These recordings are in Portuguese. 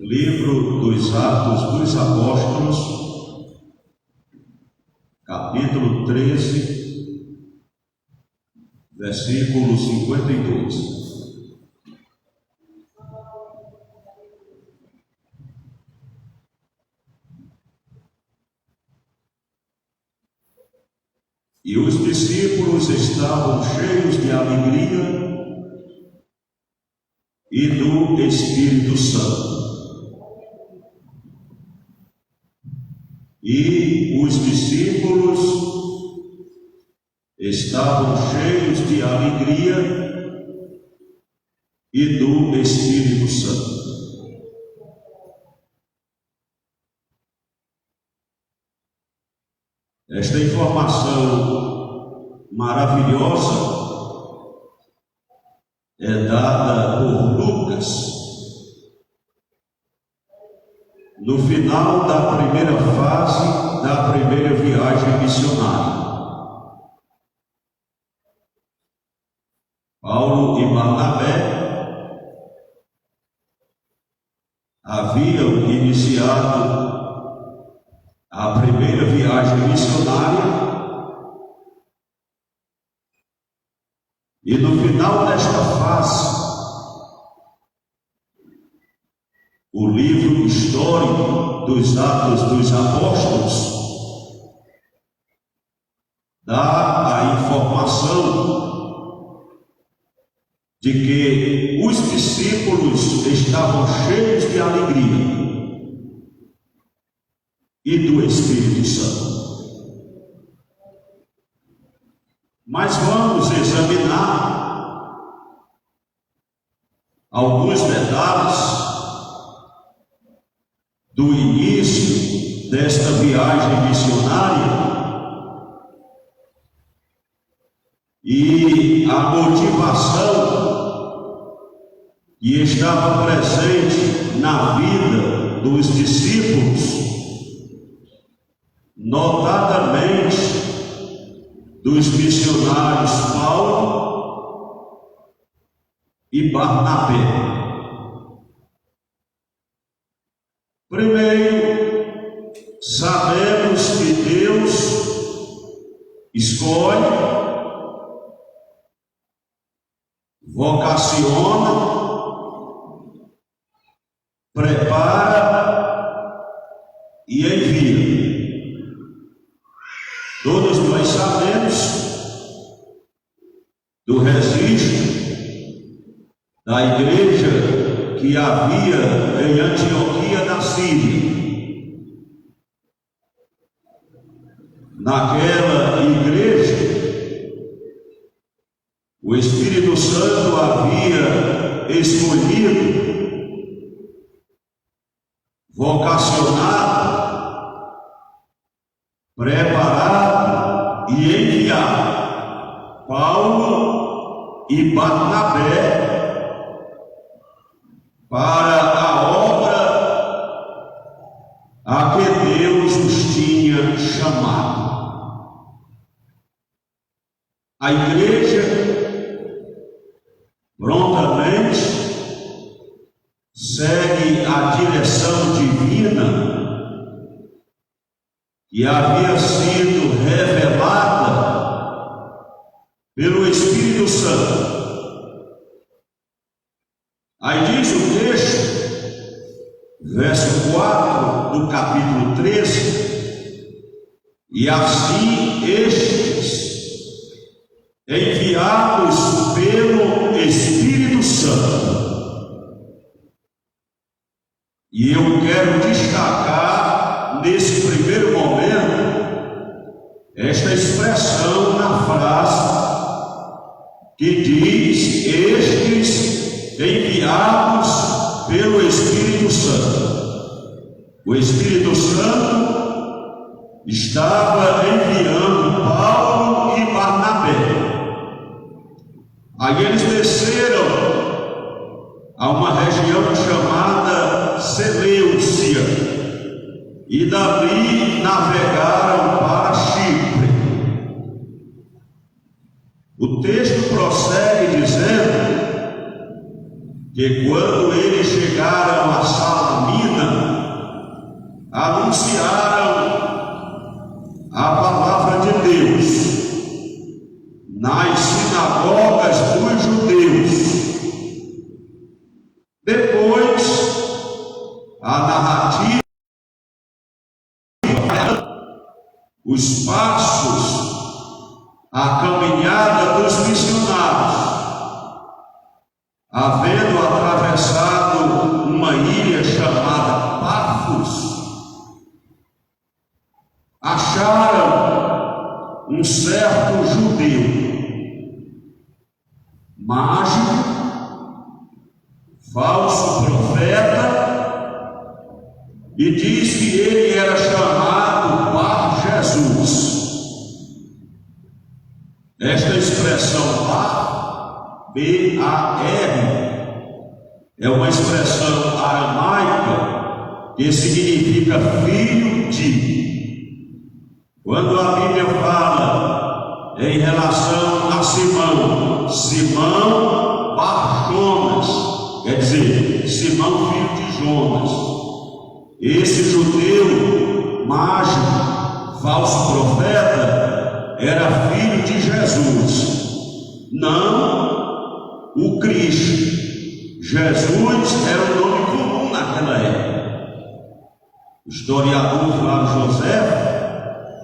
Livro dos Atos dos Apóstolos, capítulo 13, versículo 52. E os discípulos estavam cheios de alegria e do Espírito Santo. E os discípulos estavam cheios de alegria e do Espírito Santo. Esta informação maravilhosa é dada por Lucas no final da primeira fase da primeira viagem missionária. Paulo e Barnabé haviam iniciado a primeira viagem missionária e no final desta fase o livro histórico dos Atos dos Apóstolos dá a informação de que os discípulos estavam cheios de alegria e do Espírito Santo. Mas vamos examinar alguns detalhes do início desta viagem missionária e a motivação que estava presente na vida dos discípulos, notadamente dos missionários Paulo e Barnabé. Primeiro, sabemos que Deus escolhe, vocaciona, prepara e envia. Todos nós sabemos do registro da igreja que havia em Antioquia da Síria. Naquela igreja, o Espírito Santo havia escolhido, vocacionado, preparado e enviado Paulo e Barnabé para a obra a que Deus os tinha chamado. A igreja prontamente segue a direção divina que havia sido revelada pelo Espírito Santo. Aí diz o texto, verso 4 do capítulo 13, e assim estes, enviados pelo Espírito Santo. E eu quero destacar nesse primeiro momento esta expressão na frase que diz estes enviados pelo Espírito Santo. O Espírito Santo estava enviando Paulo e Barnabé. Aí eles desceram a uma região chamada Seleucia e dali navegaram para Chipre. O texto prossegue dizendo que quando eles chegaram a Salamina, anunciaram a palavra de Deus nas sinagogas dos judeus. Depois, a narrativa, os passos, a caminhada dos missionários, havendo atravessado uma ilha chamada Pafos, acharam um certo judeu, mágico, falso profeta, e diz que ele era chamado Bar Jesus. Esta expressão Bar, B-A-R, é uma expressão aramaica que significa filho de. Quando a Bíblia fala em relação a Simão, Simão Bar Jonas, quer dizer, Simão filho de Jonas. Esse judeu mágico, falso profeta, era filho de Jesus, não o Cristo. Jesus era um nome comum naquela época. O historiador Flávio José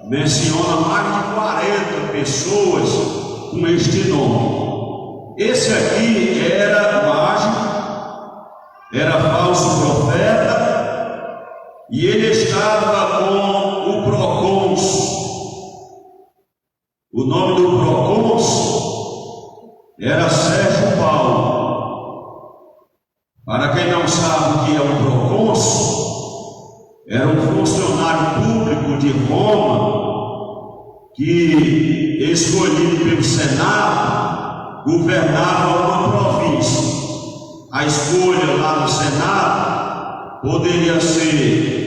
menciona mais de 40 pessoas com este nome. Esse aqui era mágico, era falso profeta, e ele estava com o procônsul. O nome do procônsul era Sérgio Paulo. Para quem não sabe o que é um procônsul, era um funcionário público de Roma que, escolhido pelo Senado, governava uma província. A escolha lá no Senado poderia ser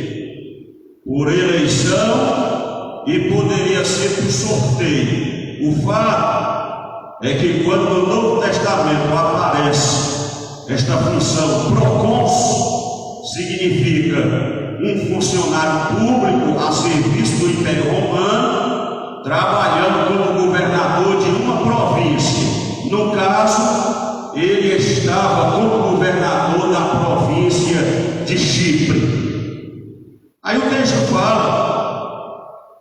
por eleição e poderia ser por sorteio. O fato é que quando no Novo Testamento aparece esta função procônsul, significa um funcionário público a serviço do Império Romano, trabalhando como governador de uma província. No caso, ele estava como governador da província de Chipre. Aí o texto fala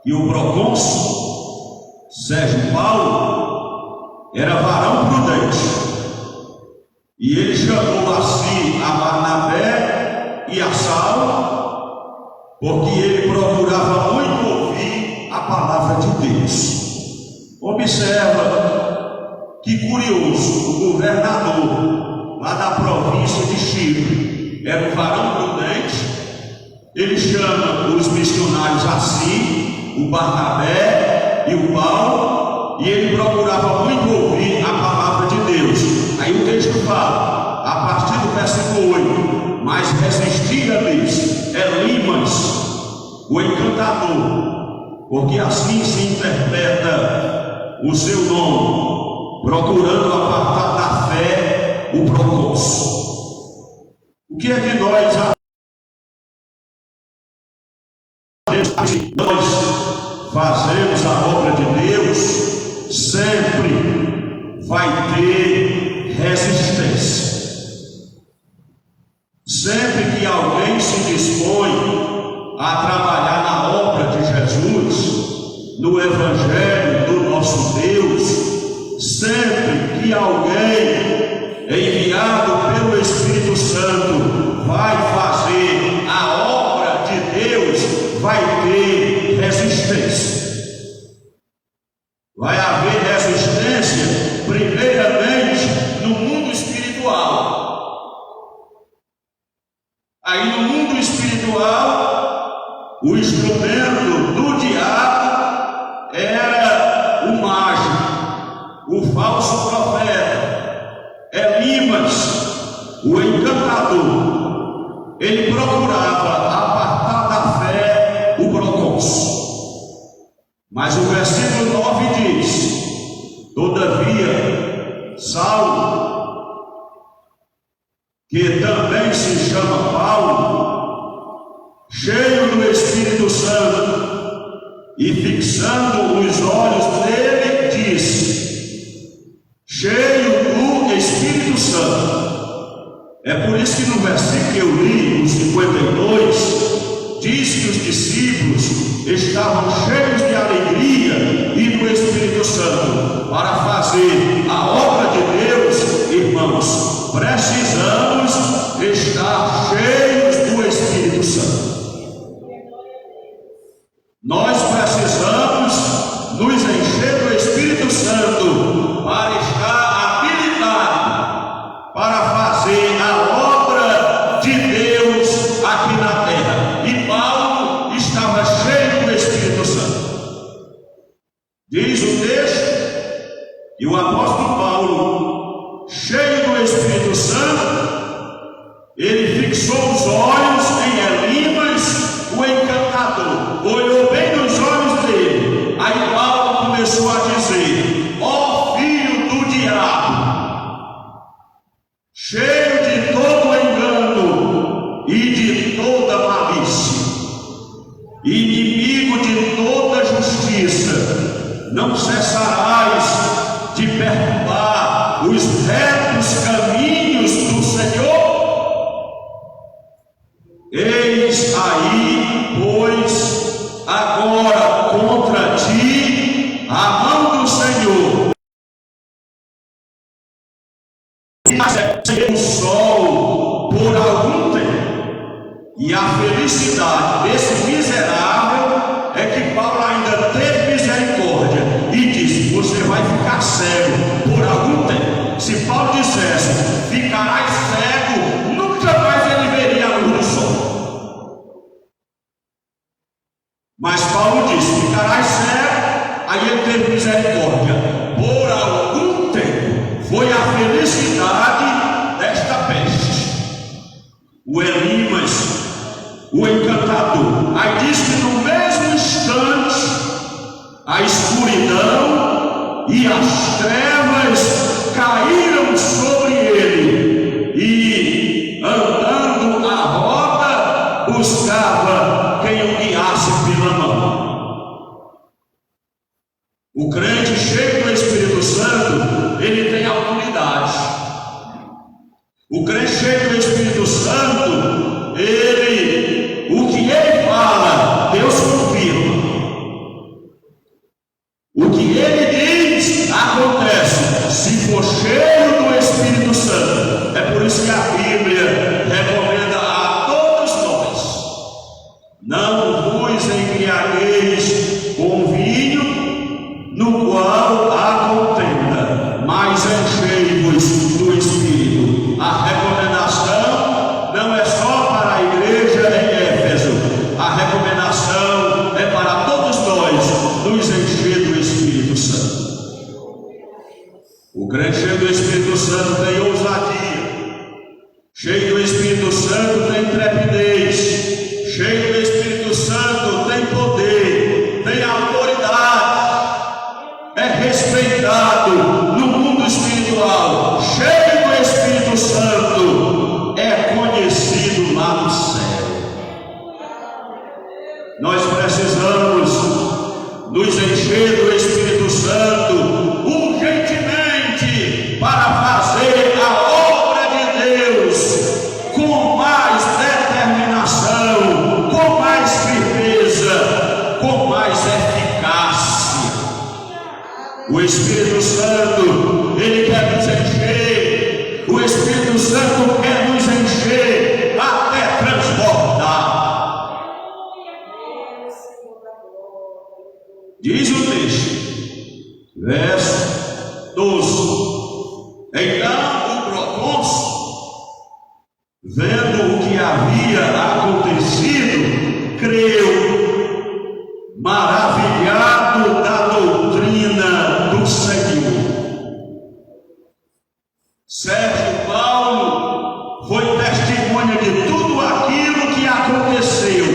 que o procônsul Sérgio Paulo era varão prudente, e ele chamou a si a Barnabé e a Saulo, porque ele procurava muito ouvir a palavra de Deus. Observa que curioso, o governador lá da província de Chipre era um varão prudente. Ele chama os missionários a si, o Barnabé e o Paulo, e ele procurava muito ouvir a palavra de Deus. Aí o texto fala, a partir do versículo 8, mas resistia-lhes Elimas, o encantador, porque assim se interpreta o seu nome, procurando apartar da fé o procônsul. O que é que nós fazemos a obra de Deus? Sempre vai ter resistência. Sempre que alguém se dispõe a trabalhar na obra de Jesus, no Evangelho do nosso Deus, sempre que alguém enviado pelo Espírito Santo vai fazer a obra de Deus, vai ter resistência. Vai haver resistência, primeiramente, no mundo espiritual. Aí no mundo espiritual, o instrumento do diabo era o mágico, o falso profeta, Elimas, o encantador. Ele procurava apartar da fé o procônsul. Mas o versículo 9 diz: todavia, Saulo que também se chama Paulo, cheio do Espírito Santo, e fixando os olhos nele, disse, cheio do Espírito Santo. É por isso que no versículo que eu li, no 52, diz que os discípulos estavam cheios de alegria e do Espírito Santo. Para fazer a obra de Deus, irmãos, precisamos estar cheios do Espírito Santo. Nós precisamos nos encher do Espírito Santo para estar habilitado para fazer a obra de Deus aqui na terra. E Paulo estava cheio do Espírito Santo. Diz o texto que o apóstolo Paulo, cheio do Espírito Santo, ele fixou os olhos em Elimas, o encantador, olhou bem nos olhos dele. Aí Paulo começou a dizer, ó filho do diabo, cheio de todo engano e de toda malícia, inimigo de toda justiça, não cessarás de perturbar os retos caminhos do Senhor? Eis aí, pois, agora contra ti a mão do Senhor, e o sol por algum tempo. E a felicidade desse miserável é que Paulo ainda teve misericórdia e disse, você vai ficar cego por algum tempo. Se Paulo dissesse, ficarás cego, nunca mais ele veria a luz do sol. Mas Paulo disse, ficarás cego, aí ele teve misericórdia por algum tempo. Foi a felicidade desta peste. O Elimas, o encantador. Aí diz que no mesmo instante a escuridão e as trevas caíram sobre ele, e andando à roda buscava quem o guiasse pela mão. O crente cheio do Espírito Santo, ele tem autoridade. O crente cheio do Espírito Santo, o que ele fala, Deus confirma. O que ele diz, acontece, se for cheio do Espírito Santo. É por isso que a Bíblia recomenda a todos nós, não vos embriagueis com vinho, no qual há contenda, mas enchei-vos do Espírito. A recomendação não é só para a igreja em Éfeso, a recomendação é para todos nós nos encher do Espírito Santo. O crente cheio do Espírito Santo tem ousadia, cheio do Espírito Santo tem intrepidez, cheio do Espírito Santo tem poder, tem autoridade, é respeitado no mundo espiritual. Cheio do Espírito Santo é conhecido lá no céu. Nós precisamos nos encher do Espírito Santo urgentemente para fazer a obra de Deus com mais determinação, com mais firmeza, com mais eficácia. O Espírito Santo, ele quer nos encher. O Espírito Santo quer nos encher até transbordar. Diz o texto, verso 12. Então o procônsul, vendo o que havia acontecido, creu, maravilhado da doutrina do Senhor. Sérgio Paulo foi testemunha de tudo aquilo que aconteceu.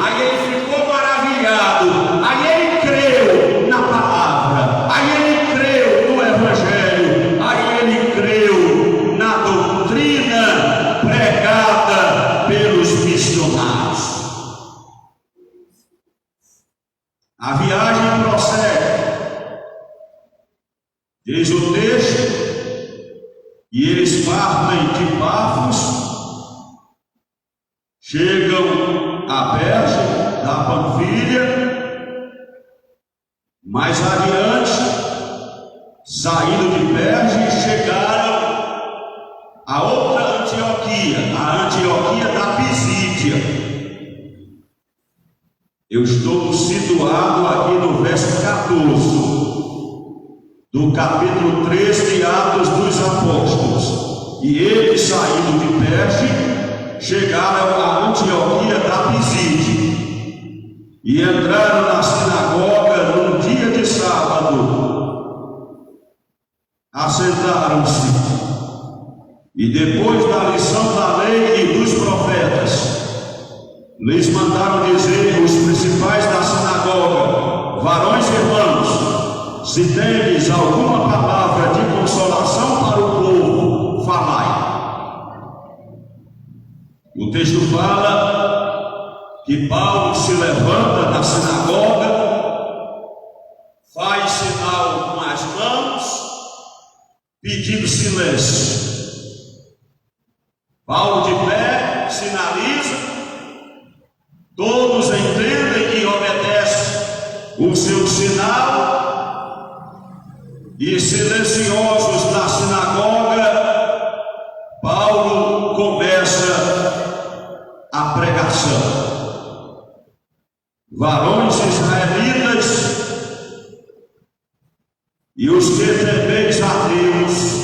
Aí ele ficou maravilhado, aí ele creu na palavra, aí ele creu no Evangelho, aí ele creu na doutrina Diz o texto, e eles partem de Pafos, chegam a Perge da Panfilha, mais adiante, saindo de Perge, chegaram a outra Antioquia, a Antioquia da Pisídia. Eu estou situado aqui no verso 14 do capítulo 3 de Atos dos Apóstolos. E eles, saindo de Perge, chegaram a Antioquia da Pisídia e entraram na sinagoga num dia de sábado. Assentaram-se e, depois da lição da lei e dos profetas, lhes mandaram dizer os principais da sinagoga: varões irmãos, se tendes alguma palavra de consolação para o povo, falai. O texto fala que Paulo se levanta na sinagoga, faz sinal com as mãos, pedindo silêncio. Paulo de pé sinaliza, todos entendem e obedecem o seu sinal. E silenciosos na sinagoga, Paulo começa a pregação. Varões israelitas, e os que temeis a Deus,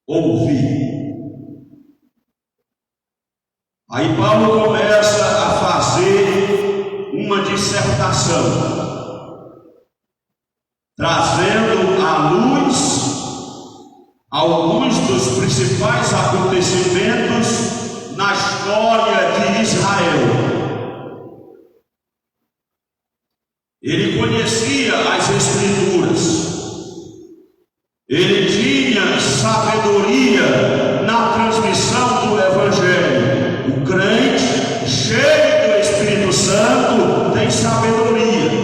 ouvi. Aí Paulo começa a fazer uma dissertação, trazendo à luz alguns dos principais acontecimentos na história de Israel. Ele conhecia as Escrituras, ele tinha sabedoria na transmissão do Evangelho. O crente, cheio do Espírito Santo, tem sabedoria.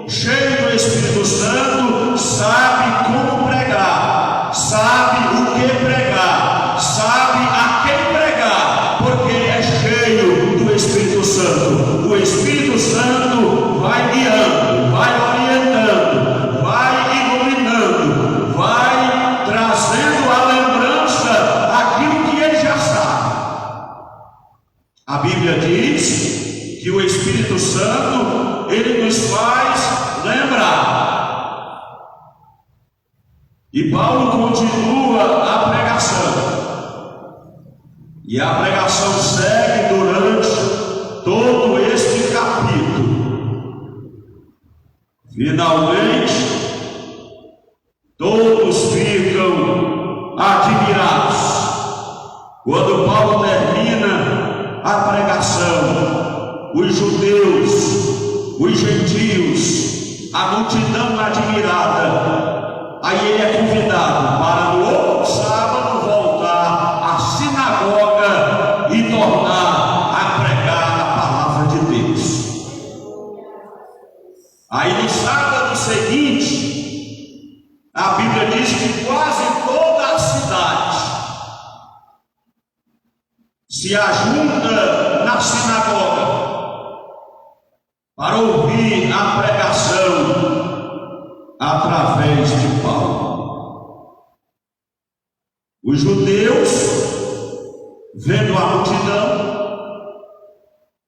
Cheio do Espírito Santo, sabe como pregar, sabe o que pregar, sabe a quem pregar, porque é cheio do Espírito Santo. O Espírito Santo vai guiando, vai orientando, vai iluminando, vai trazendo à lembrança aquilo que ele já sabe. A Bíblia diz que o Espírito Santo, ele nos faz lembrar. E Paulo continua a pregação. E a pregação segue durante todo este capítulo. Finalmente, todos ficam admirados quando Paulo termina a pregação. Os judeus, os gentios, a multidão admirada. Aí ele é convidado para no outro sábado voltar à sinagoga e tornar a pregar a palavra de Deus. Aí no sábado seguinte, a Bíblia diz que quase toda a cidade se ajunta na sinagoga para ouvir a pregação através de Paulo. Os judeus, vendo a multidão,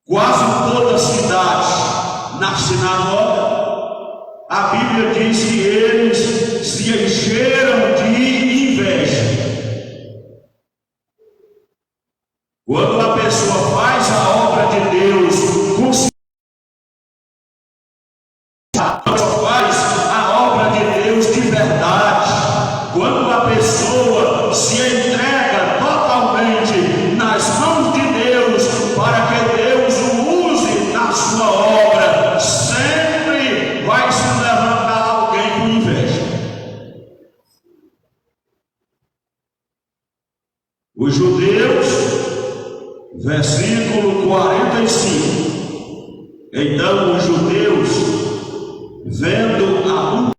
quase toda a cidade na sinagoga, a Bíblia diz que eles se encheram de inveja. Quando a pessoa faz a obra de Deus com quando a pessoa se entrega totalmente nas mãos de Deus, para que Deus o use na sua obra, sempre vai se levantar alguém com inveja. Os judeus, versículo 45. Então os judeus, vendo a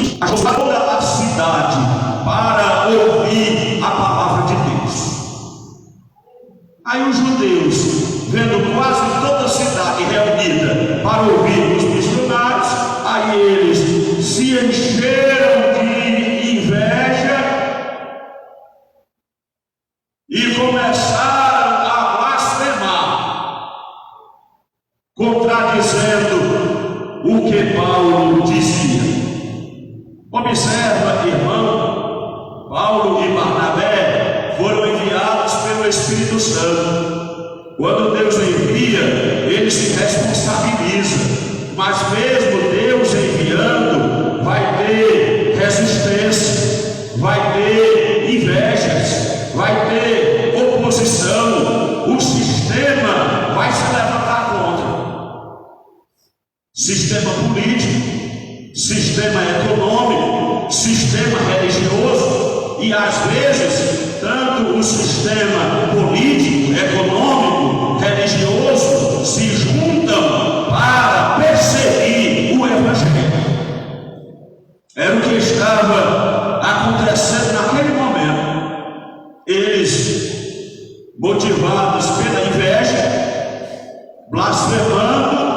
toda a cidade para ouvir a palavra de Deus. Aí os judeus, vendo quase toda a cidade reunida para ouvir os missionários, aí eles se encheram de inveja e começaram a blasfemar, contradizendo o que Paulo dizia. Observa, irmão, Paulo e Barnabé foram enviados pelo Espírito Santo. Quando Deus envia, ele se responsabiliza. Mas mesmo Deus enviando, vai ter resistência, vai ter invejas, vai ter oposição. O sistema vai se levantar contra. Sistema político, sistema econômico, sistema religioso, e às vezes tanto o sistema político, econômico, religioso se juntam para perseguir o Evangelho. Era o que estava acontecendo naquele momento. Eles, motivados pela inveja, blasfemando,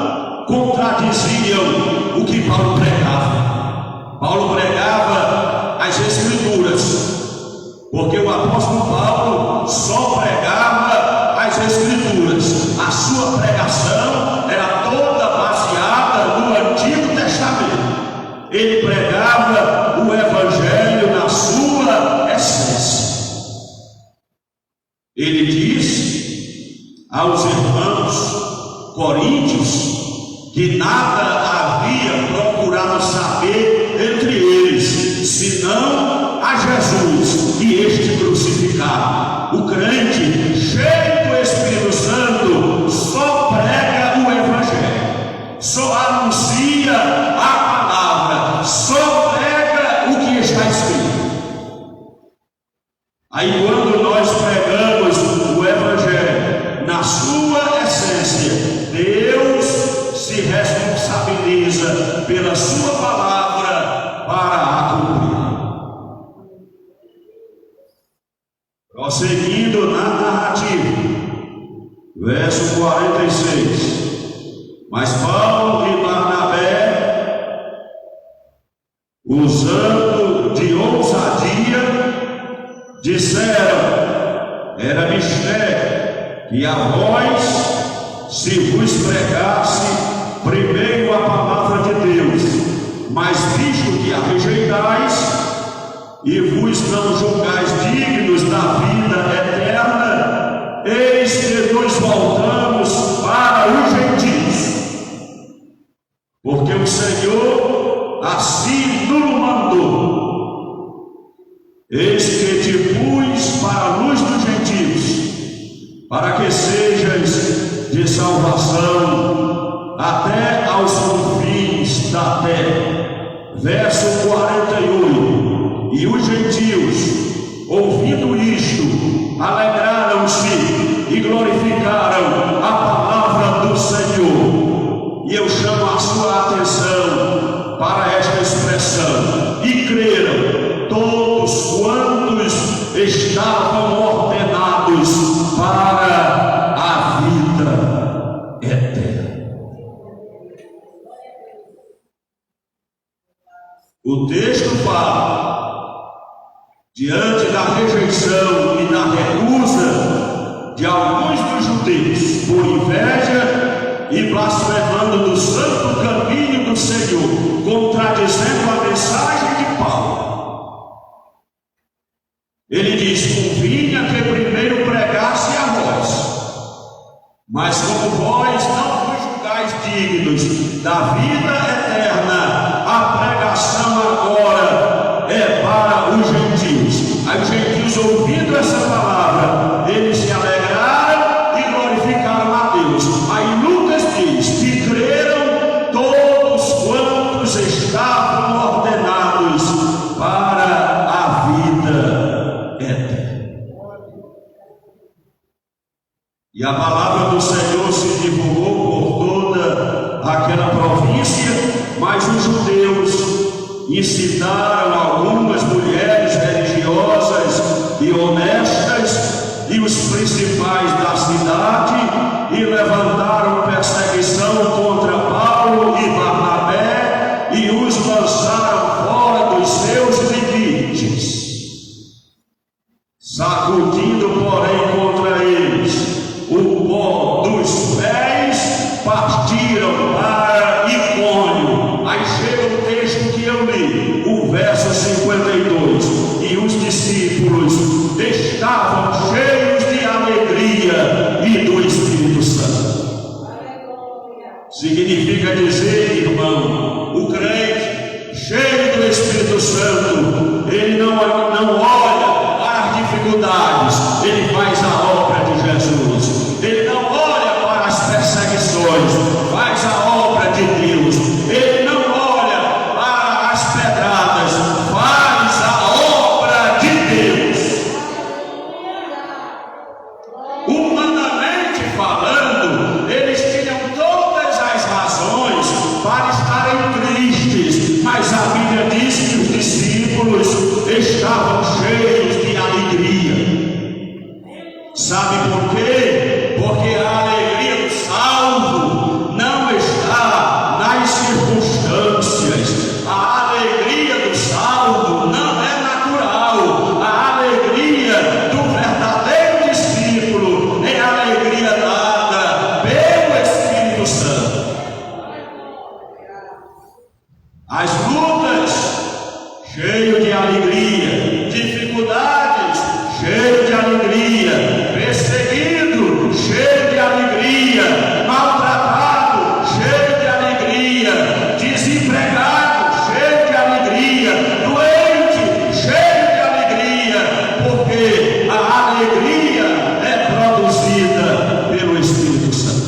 contradiziam o que Paulo pregava. Paulo pregava as Escrituras, porque o apóstolo Paulo só pregava as Escrituras. A sua pregação era toda baseada no Antigo Testamento. Ele pregava o Evangelho na sua essência. Ele disse aos irmãos coríntios que nada havia procurado saber entre eles, senão a Jesus e este crucificado. O crente, cheio do Espírito Santo, só prega o Evangelho, só anuncia a palavra, só prega o que está escrito. Aí quando nós pregamos o Evangelho na sua essência, Deus se responsabiliza pela sua palavra para a cumprir. Prosseguindo na narrativa, verso 46. Mas Paulo e Barnabé, usando de ousadia, disseram: era mistério que a vós se vos pregasse primeiro a palavra de Deus, mas visto que a rejeitais e vos não julgais dignos da vida eterna, eis que nos voltamos para os gentios, porque o Senhor assim nos mandou. Eis que te pus para a luz dos gentios, para que sejas de salvação até aos confins da terra. Verso 48. E os gentios, ouvindo isto, alegraram-se e glorificaram a palavra do Senhor. E eu chamo a sua atenção para esta expressão: e creram todos quantos estavam ordenados para a vida eterna. O texto fala, diante da rejeição e da recusa de alguns dos judeus, por inveja e blasfemando do santo caminho do Senhor, contradizendo a mensagem de Paulo. Ele diz: convinha que primeiro pregasse a vós, mas como vós não vos julgais dignos da vida eterna, a pregação agora é para os gentios. Aí os gentios, ouvindo essa palavra, eles se alegraram e glorificaram a Deus. Aí Lucas diz que creram todos quantos estavam ordenados para a vida eterna. E a palavra do Senhor se divulgou por toda aquela província, mas os judeus incitaram algumas mulheres religiosas e honestas e os principais da cidade e levantaram perseguição contra Paulo e Barnabé e os lançaram fora dos seus limites. Sacudindo, porém, contra eles o pó dos pés, partiram para Icônio. Aí chega o texto que eu li, o verso 52. E os discípulos estavam cheios de alegria e do Espírito Santo. Significa dizer, irmão, o crente cheio do Espírito Santo, ele não olha dificuldades, ele faz a obra de Jesus. Ele não olha para as perseguições, faz a obra de Deus. Ele não olha para as pedradas, faz a obra de Deus. Humanamente falando, eles tinham todas as razões para estarem tristes, mas a Bíblia diz que os discípulos estavam cheios de alegria. Sabe por quê? Porque a alegria do salvo não está nas circunstâncias. A alegria do salvo não é natural. A alegria do verdadeiro discípulo é a alegria dada pelo Espírito Santo. As lutas, cheio de alegria. Dificuldades, cheio de alegria. Perseguido, cheio de alegria. Maltratado, cheio de alegria. Desempregado, cheio de alegria. Doente, cheio de alegria. Porque a alegria é produzida pelo Espírito Santo.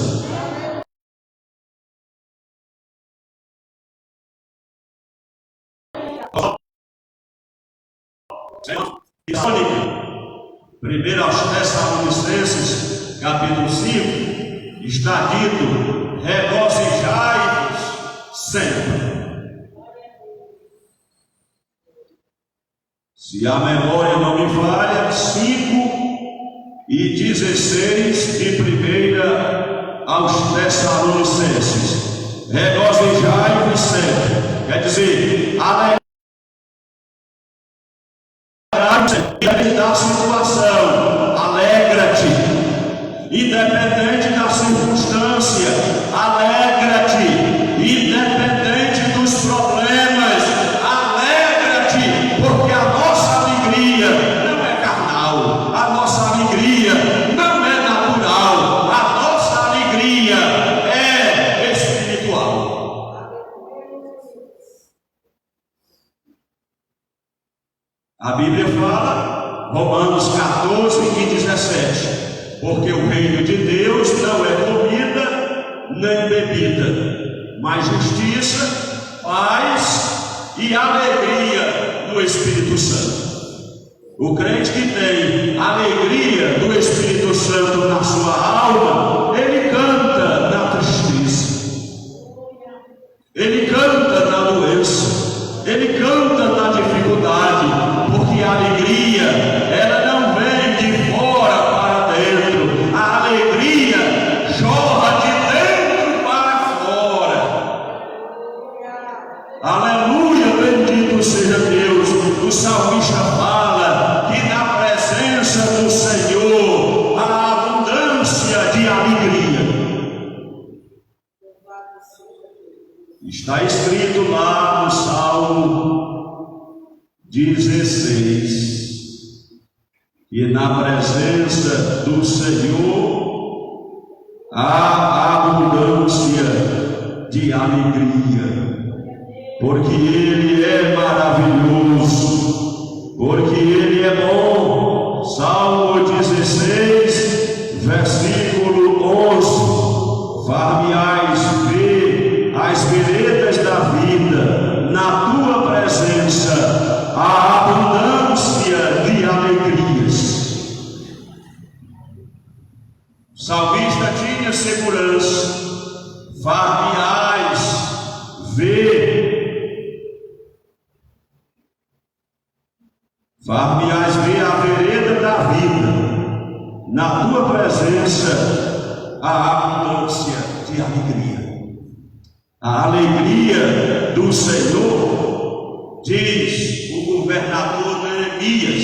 Primeiro aos Tessalonicenses, capítulo 5, está dito: regozijai-vos sempre. Se a memória não me falha, 5:16 de primeira aos Tessalonicenses. Regozijai-vos sempre. Quer dizer, independente da situação, alegra-te. Independente da circunstância, alegra-te. Independente dos problemas, alegra-te, porque a nossa alegria não é carnal, a nossa alegria não é natural, a nossa alegria é espiritual. A Bíblia fala, Romanos 14:17, porque o reino de Deus não é comida nem bebida, mas justiça, paz e alegria no Espírito Santo. O crente que tem alegria do Espírito Santo na sua alma, ele canta na tristeza, ele canta na doença, ele canta na dificuldade, porque a alegria, ela não vem de fora para dentro, a alegria jorra de dentro para fora. Aleluia, bendito seja Deus. O salmista fala que na presença do Senhor há abundância de alegria. Está escrito lá no Salmo 16, e na presença do Senhor há abundância de alegria, porque Ele é maravilhoso, porque Ele é bom. Salmo 16, versículo 11: far-me-ás ver as veredas da vida, na tua presença há abundância de alegrias. O salmista tinha segurança: far-me-ás ver Far-me-ás ver a vereda da vida. Na tua presença há abundância de alegria. A alegria do Senhor, diz o governador Neemias,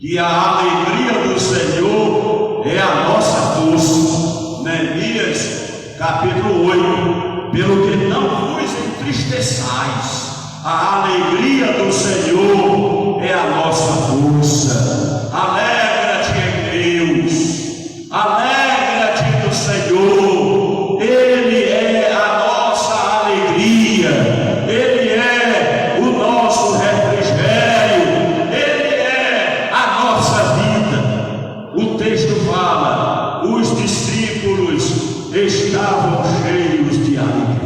que a alegria do Senhor é a nossa força. Neemias capítulo 8. Pelo que não vos entristeçais, a alegria do Senhor é a nossa força. Alegra-te em Deus, alegra-te no Senhor. Ele é a nossa alegria, Ele é o nosso refrigério, Ele é a nossa vida. O texto fala: os discípulos estavam cheios de alegria.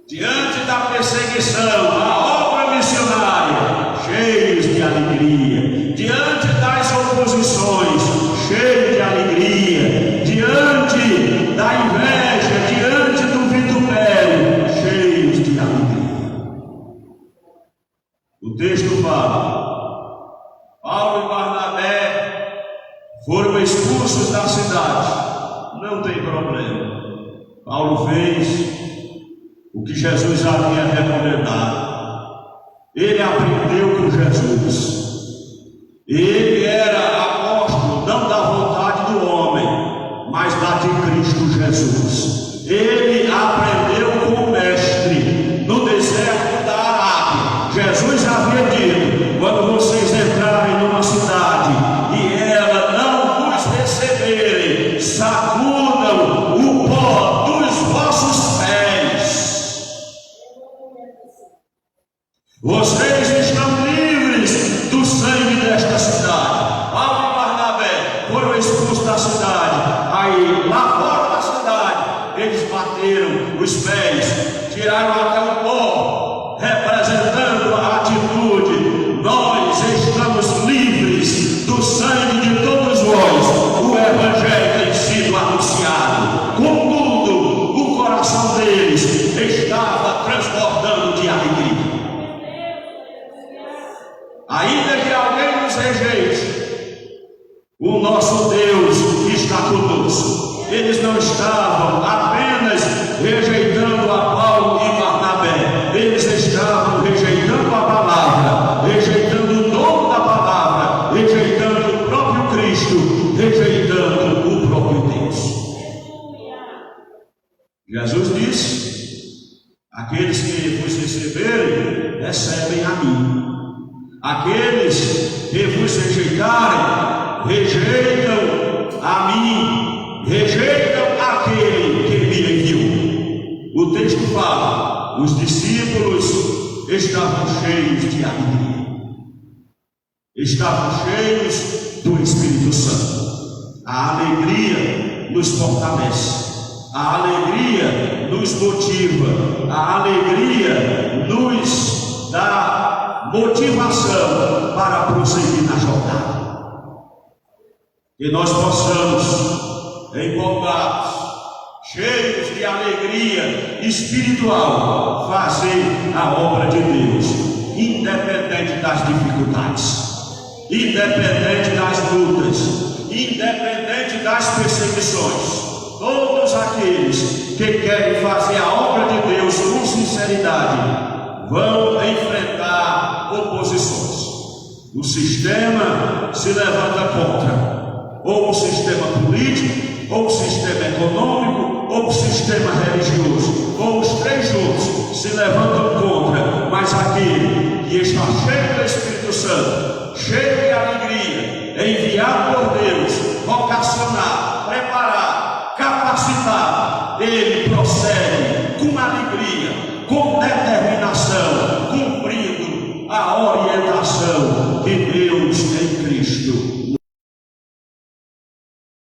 Diante da perseguição, a obra missionária, cheios de alegria. Diante das oposições, cheios de alegria. Diante da inveja, diante do vitupério, cheios de alegria. O texto fala: Paulo e Barnabé foram expulsos da cidade. Não tem problema. Paulo fez o que Jesus havia recomendado. Ele aprendeu com Jesus. Ele era apóstolo, não da vontade do homem, mas da de Cristo Jesus. Ele aprendeu com o mestre no deserto da Arábia. Jesus havia dito: quando vocês entrarem numa cidade e ela não vos receberem, sacudam o pó dos vossos pés. Vocês estão livres do sangue desta cidade. Paulo e Barnabé foram expulsos da cidade. Aí, lá fora da cidade, eles bateram os pés, tiraram até o pó, representando a atitude: nós estamos livres do sangue de todos vós. O evangelho tem sido anunciado. Contudo, o coração deles estava transbordando de alegria. Ainda que alguém nos rejeite, o nosso Deus está conosco. Eles não estavam apenas rejeitando a Paulo e Barnabé, eles estavam rejeitando a palavra, rejeitando o dom da palavra, rejeitando o próprio Cristo, rejeitando o próprio Deus. Jesus disse: aqueles que vos receberem, recebem a mim. Aqueles que vos rejeitarem, rejeitam a mim, rejeitam aquele que me enviou. O texto fala: os discípulos estavam cheios de alegria, estavam cheios do Espírito Santo. A alegria nos fortalece, a alegria nos motiva, a alegria nos dá motivação para prosseguir na jornada. Que nós possamos, empolgados, cheios de alegria espiritual, fazer a obra de Deus, independente das dificuldades, independente das lutas, independente das perseguições. Todos aqueles que querem fazer a obra de Deus com sinceridade vão enfrentar oposições. O sistema se levanta contra, ou o sistema político, ou o sistema econômico, ou o sistema religioso, ou os três juntos se levantam contra. Mas aquele que está cheio do Espírito Santo, cheio de alegria, enviado por Deus, vocacionado, preparado, capacitado, ele prossegue com alegria, com determinação, cumprindo a orientação que Deus em Cristo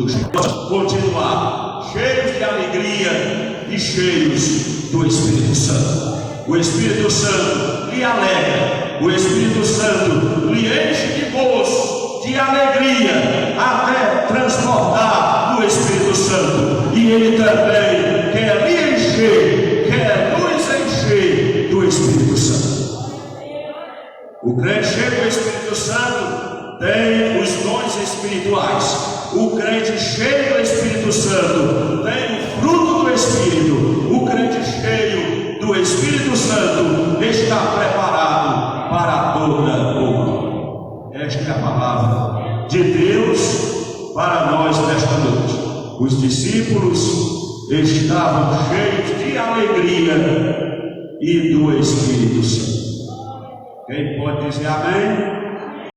nos dá. Continuar cheios de alegria e cheios do Espírito Santo. O Espírito Santo lhe alegra, o Espírito Santo lhe enche de gozo, de alegria, até transbordar no Espírito Santo. E ele também quer lhe encher, quer nos encher do Espírito Santo. do Espírito Santo tem os dons espirituais. O crente cheio do Espírito Santo tem o fruto do Espírito. O crente cheio do Espírito Santo está preparado para toda obra. Esta é a palavra de Deus para nós nesta noite. Os discípulos estavam cheios de alegria e do Espírito Santo. Quem pode dizer amém?